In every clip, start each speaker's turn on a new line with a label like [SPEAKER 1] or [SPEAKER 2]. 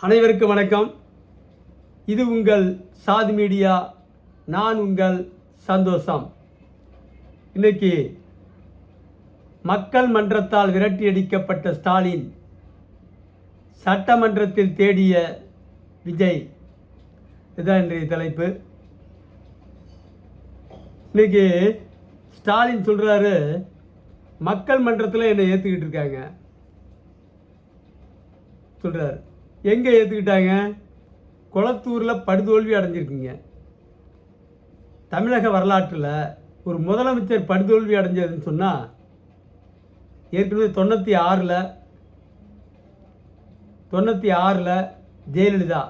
[SPEAKER 1] அனைவருக்கும் வணக்கம். இது உங்கள் சாதி மீடியா. நான் உங்கள் சந்தோஷம். இன்னைக்கு மக்கள் மன்றத்தால் விரட்டியடிக்கப்பட்ட ஸ்டாலின் சட்டமன்றத்தில் தேடிய விஜய், இதுதான் இன்றைய தலைப்பு. இன்னைக்கு ஸ்டாலின் சொல்கிறாரு, மக்கள் மன்றத்தில் என்னை ஏற்றுக்கிட்டு இருக்காங்க சொல்கிறார். எங்கே ஏற்றுக்கிட்டாங்க? கொளத்தூரில் படுதோல்வி அடைஞ்சிருக்கீங்க. தமிழக வரலாற்றில் ஒரு முதலமைச்சர் படுதோல்வி அடைஞ்சதுன்னு சொன்னால் ஏற்கனவே 96 ஜெயலலிதா,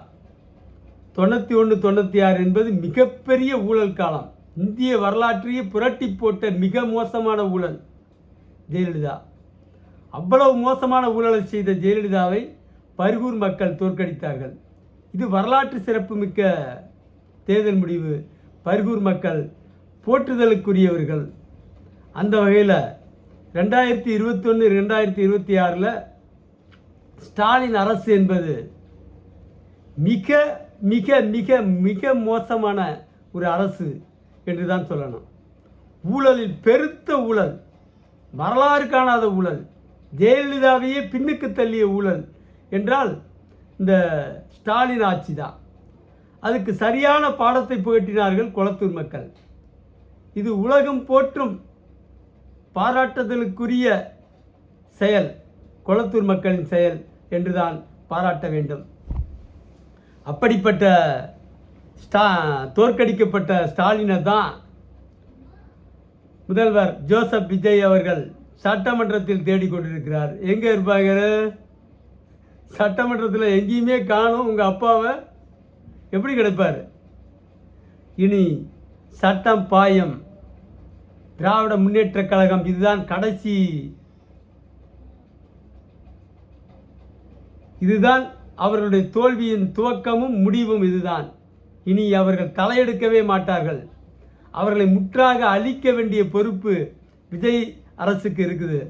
[SPEAKER 1] 91 96 என்பது மிகப்பெரிய ஊழல் காலம். இந்திய வரலாற்றையே புரட்டி போட்ட மிக மோசமான ஊழல் ஜெயலலிதா. அவ்வளவு மோசமான ஊழலை செய்த ஜெயலலிதாவை பர்கூர் மக்கள் தோற்கடித்தார்கள். இது வரலாற்று சிறப்புமிக்க தேர்தல் முடிவு. பர்கூர் மக்கள் போற்றுதலுக்குரியவர்கள். அந்த வகையில் 2021 2026 ஸ்டாலின் அரசு என்பது மிக மிக மிக மிக மோசமான ஒரு அரசு என்று தான் சொல்லணும். ஊழலில் பெருத்த ஊழல், வரலாறு காணாத ஊழல், ஜெயலலிதாவையே பின்னுக்கு தள்ளிய ஊழல் என்றால் இந்த ஸ்டாலின் ஆட்சி தான். அதுக்கு சரியான பாடத்தை புகட்டினார்கள் கொளத்தூர் மக்கள். இது உலகம் போற்றும் பாராட்டுதலுக்குரிய செயல், கொளத்தூர் மக்களின் செயல் என்றுதான் பாராட்ட வேண்டும். அப்படிப்பட்ட தோற்கடிக்கப்பட்ட ஸ்டாலினை தான் முதல்வர் ஜோசப் விஜய் அவர்கள் சட்டமன்றத்தில் தேடிக்கொண்டிருக்கிறார். எங்கே இருப்பாங்க? சட்டமன்றத்தில் எங்கேயுமே காணும். உங்கள் அப்பாவை எப்படி கிடைப்பார்? இனி சட்டம் பாயம். திராவிட முன்னேற்ற கழகம் இதுதான் கடைசி, இதுதான் அவர்களுடைய தோல்வியின் துவக்கமும் முடிவும் இதுதான். இனி அவர்கள் தலையெடுக்கவே மாட்டார்கள். அவர்களை முற்றாக அழிக்க வேண்டிய பொறுப்பு விஜய் அரசுக்கு இருக்குது.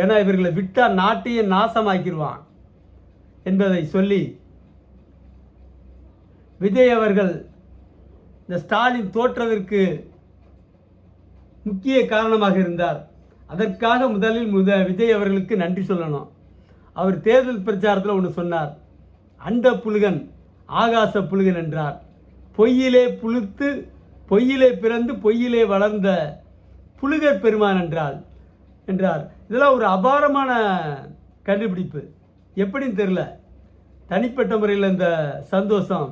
[SPEAKER 1] ஏன்னா இவர்களை விட்டால் நாட்டையே நாசமாக்கிடுவான் என்பதை சொல்லி விஜய் அவர்கள் இந்த ஸ்டாலின் தோற்றதற்கு முக்கிய காரணமாக இருந்தார். அதற்காக முதலில் விஜய் அவர்களுக்கு நன்றி சொல்லணும். அவர் தேர்தல் பிரச்சாரத்தில் ஒன்று சொன்னார், அண்ட புலுகன் ஆகாச புலுகன் என்றார். பொய்யிலே புழுத்து பொய்யிலே பிறந்து பொய்யிலே வளர்ந்த புலுகர் பெருமான் என்றார். இதெல்லாம் ஒரு அபாரமான கண்டுபிடிப்பு. எப்படின்னு தெரியல. தனிப்பட்ட முறையில் இந்த சந்தோஷம்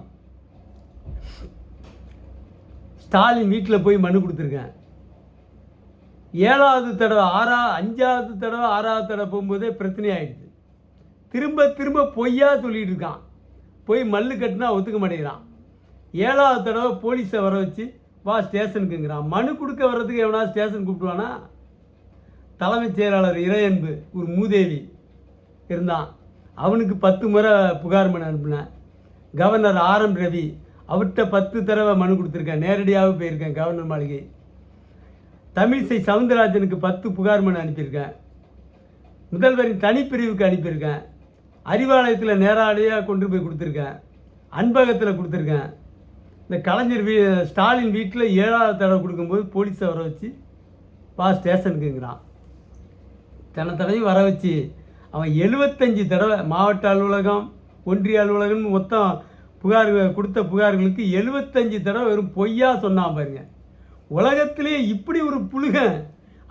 [SPEAKER 1] ஸ்டாலின் வீட்டில் போய் மனு கொடுத்துருக்கேன். 7வது தடவை 5வது தடவை 6வது தடவை போகும்போதே பிரச்சனை ஆகிடுது. திரும்ப திரும்ப பொய்யா சொல்லிட்டு இருக்கான். போய் மல்லு கட்டினா ஒத்துக்க மாட்டேங்கிறான். 7வது தடவை போலீஸை வர வச்சு வா ஸ்டேஷனுக்குங்கிறான். மனு கொடுக்க வர்றதுக்கு எவனா ஸ்டேஷன் கூப்பிடுவானா? தலைமைச் செயலாளர் இறையன்பு ஒரு மூதேவி இருந்தான். அவனுக்கு 10 முறை புகார் மனு அனுப்பினேன். கவர்னர் RM ரவி அவர்கிட்ட 10 தடவை மனு கொடுத்துருக்கேன். நேரடியாக போயிருக்கேன் கவர்னர் மாளிகை. தமிழிசை சவுந்தரராஜனுக்கு 10 புகார் மனு அனுப்பியிருக்கேன். முதல்வரின் தனிப்பிரிவுக்கு அனுப்பியிருக்கேன். அறிவாலயத்தில் நேரடியாக கொண்டு போய் கொடுத்துருக்கேன். அன்பகத்தில் கொடுத்துருக்கேன். இந்த கலைஞர் ஸ்டாலின் வீட்டில் 7வது தடவை கொடுக்கும்போது போலீஸை வர வச்சு பா ஸ்டேஷனுக்குங்கிறான். தனத்தனையும் வர வச்சு அவன் 75 தடவை மாவட்ட அலுவலகம், ஒன்றிய அலுவலகம் மொத்தம் கொடுத்த புகார்களுக்கு 75 தடவை வெறும் பொய்யா சொன்னான் பாருங்க. உலகத்திலே இப்படி ஒரு புழுகன்,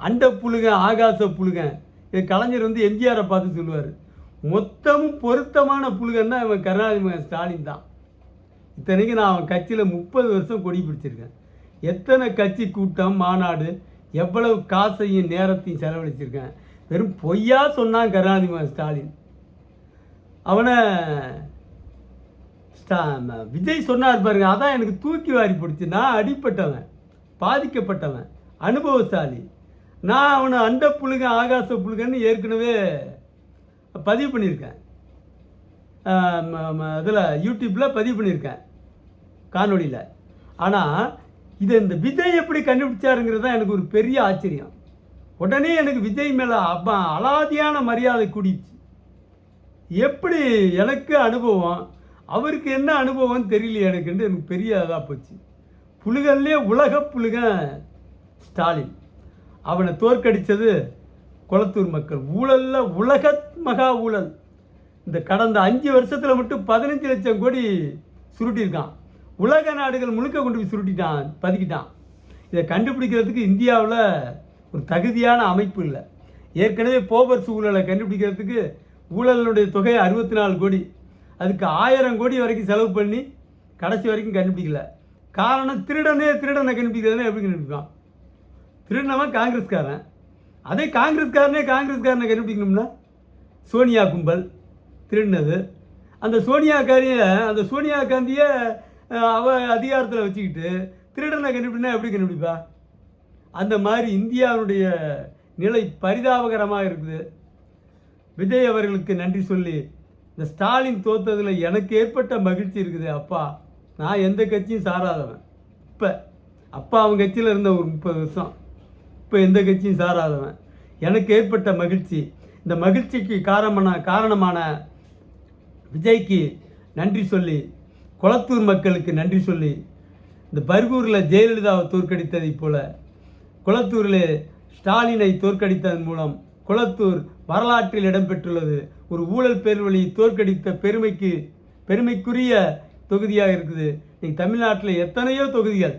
[SPEAKER 1] அண்ட புழுகன் ஆகாச புழுகன், இது கலைஞர் எம்ஜிஆரை பார்த்து சொல்லுவார். மொத்தமும் பொருத்தமான புழுகன்னா இவன் கருணாநிதி ஸ்டாலின் தான். இத்தனைக்கு நான் அவன் கட்சியில் 30 வருஷம் கொடி பிடிச்சிருக்கேன். எத்தனை கட்சி கூட்டம் மாநாடு, எவ்வளவு காசையும் நேரத்தையும் செலவழிச்சிருக்கேன். வெறும் பொய்யா சொன்னான் கருணாநிதி ஸ்டாலின். அவனை விஜய் சொன்னார் பாருங்க, அதான் எனக்கு தூக்கி வாரி பிடிச்சி. நான் அடிப்பட்டவன், பாதிக்கப்பட்டவன், அனுபவசாலி. நான் அவனை அண்ட புழுகன் ஆகாச புழுகன்னு ஏற்கனவே பதிவு பண்ணியிருக்கேன். அதில் யூடியூப்பில் பதிவு பண்ணியிருக்கேன் காணொலியில். ஆனால் இதை இந்த விஜய் எப்படி கண்டுபிடிச்சாருங்கிறது தான் எனக்கு ஒரு பெரிய ஆச்சரியம். உடனே எனக்கு விஜய் மேலே அலாதியான மரியாதை கூடிச்சு. எப்படி எனக்கு அனுபவம், அவருக்கு என்ன அனுபவம் தெரியல எனக்கு பெரிய இதாக போச்சு. புலிகள்லேயே உலக புலிகன் ஸ்டாலின். அவனை தோற்கடித்தது கொளத்தூர் மக்கள். ஊழலில் உலக மகா ஊழல். இந்த கடந்த 5 வருஷத்தில் மட்டும் 15 லட்சம் கோடி சுருட்டியிருக்கான். உலக நாடுகள் முழுக்க கொண்டு போய் சுருட்டிட்டான், பதுக்கிட்டான். இதை கண்டுபிடிக்கிறதுக்கு இந்தியாவில் ஒரு தகுதியான அமைப்பு இல்லை. ஏற்கனவே போபர்ஸ் ஊழலை கண்டுபிடிக்கிறதுக்கு ஊழலுடைய தொகை 64 கோடி. அதுக்கு 1000 கோடி வரைக்கும் செலவு பண்ணி கடைசி வரைக்கும் கண்டுபிடிக்கல. காரணம், திருடனை கண்டுபிடிக்கிறதுனா எப்படி கண்டுபிடிப்பான்? திருடனவன் காங்கிரஸ்காரன். அதே காங்கிரஸ்காரனை கண்டுபிடிக்கணும்னா சோனியா கும்பல் திருடினது. அந்த சோனியா காந்தியை அவ அதிகாரத்தில் வச்சுக்கிட்டு திருடனை கண்டுபிடினா எப்படி கண்டுபிடிப்பா? அந்த மாதிரி இந்தியாவுடைய நிலை பரிதாபகரமாக இருக்குது. விஜய் அவர்களுக்கு நன்றி சொல்லி, இந்த ஸ்டாலின் தோற்றதில் எனக்கு ஏற்பட்ட மகிழ்ச்சி இருக்குது. அப்பா, நான் எந்த கட்சியும் சாராதவன். அப்பா அவங்க கட்சியில் இருந்த ஒரு 30 வருஷம், இப்போ எந்த கட்சியும் சாராதவன். எனக்கு ஏற்பட்ட மகிழ்ச்சி, இந்த மகிழ்ச்சிக்கு காரணமான விஜய்க்கு நன்றி சொல்லி, கொளத்தூர் மக்களுக்கு நன்றி சொல்லி, இந்த பர்கூரில் ஜெயலலிதாவை தோற்கடித்ததைப் போல கொளத்தூரில் ஸ்டாலினை தோற்கடித்ததன் மூலம் கொளத்தூர் வரலாற்றில் இடம்பெற்றுள்ளது. ஒரு ஊழல் பேர்வழியை தோற்கடித்த பெருமைக்குரிய தொகுதியாக இருக்குது. நீங்கள் தமிழ்நாட்டில் எத்தனையோ தொகுதிகள்.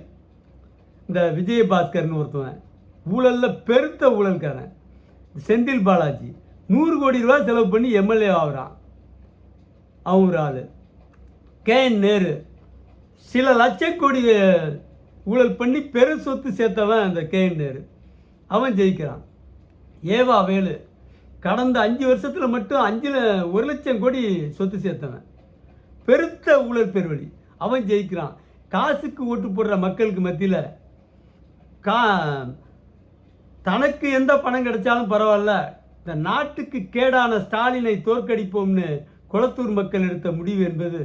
[SPEAKER 1] இந்த விஜயபாஸ்கர்னு ஒருத்தவன் ஊழலில் பெருத்த ஊழல்காரன். செந்தில் பாலாஜி 100 கோடி ரூபா செலவு பண்ணி எம்எல்ஏ ஆகுறான். அவன் ஒரு ஆள். KN நேரு சில லட்சம் கோடி ஊழல் பண்ணி பெரும் சொத்து சேர்த்தவன் அந்த KN நேரு. அவன் ஜெயிக்கிறான். ஏவா வேலு கடந்த 5 வருஷத்தில் மட்டும் 1 லட்சம் கோடி சொத்து சேர்த்தவன். பெருத்த ஊழல் பெருவழி. அவன் ஜெயிக்கிறான். காசுக்கு ஓட்டு போடுற மக்களுக்கு மத்தியில் தனக்கு எந்த பணம் கிடைச்சாலும் பரவாயில்ல, இந்த நாட்டுக்கு கேடான ஸ்டாலினை தோற்கடிப்போம்னு கொளத்தூர் மக்கள் எடுத்த முடிவு என்பது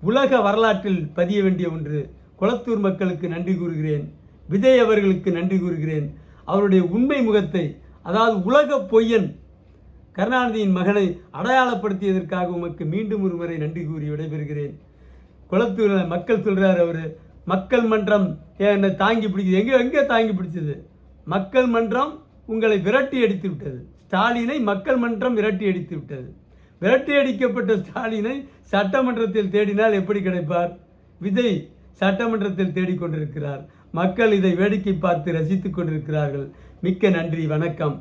[SPEAKER 1] உலக வரலாற்றில் பதிய வேண்டிய ஒன்று. கொளத்தூர் மக்களுக்கு நன்றி கூறுகிறேன். விஜய் அவர்களுக்கு நன்றி கூறுகிறேன். அவருடைய உண்மை முகத்தை, அதாவது உலக பொய்யன் கருணாநிதியின் மகனை அடையாளப்படுத்தியதற்காக உமக்கு மீண்டும் ஒரு முறை நன்றி கூறி விடைபெறுகிறேன். கொளத்தூர் மக்கள் சொல்கிறார், அவர் மக்கள் மன்றம் என்னை தாங்கி பிடிக்குது. எங்கே தாங்கி பிடிச்சது? மக்கள் மன்றம் உங்களை விரட்டி அடித்து விட்டது. ஸ்டாலினை மக்கள் மன்றம் விரட்டி அடித்து விட்டது. விரட்டி அடிக்கப்பட்ட ஸ்டாலினை சட்டமன்றத்தில் தேடினால் எப்படி கிடைப்பார்? விஜய் சட்டமன்றத்தில் தேடிக்கொண்டிருக்கிறார். மக்கள் இதை வேடிக்கை பார்த்து ரசித்துக் கொண்டிருக்கிறார்கள். மிக்க நன்றி, வணக்கம்.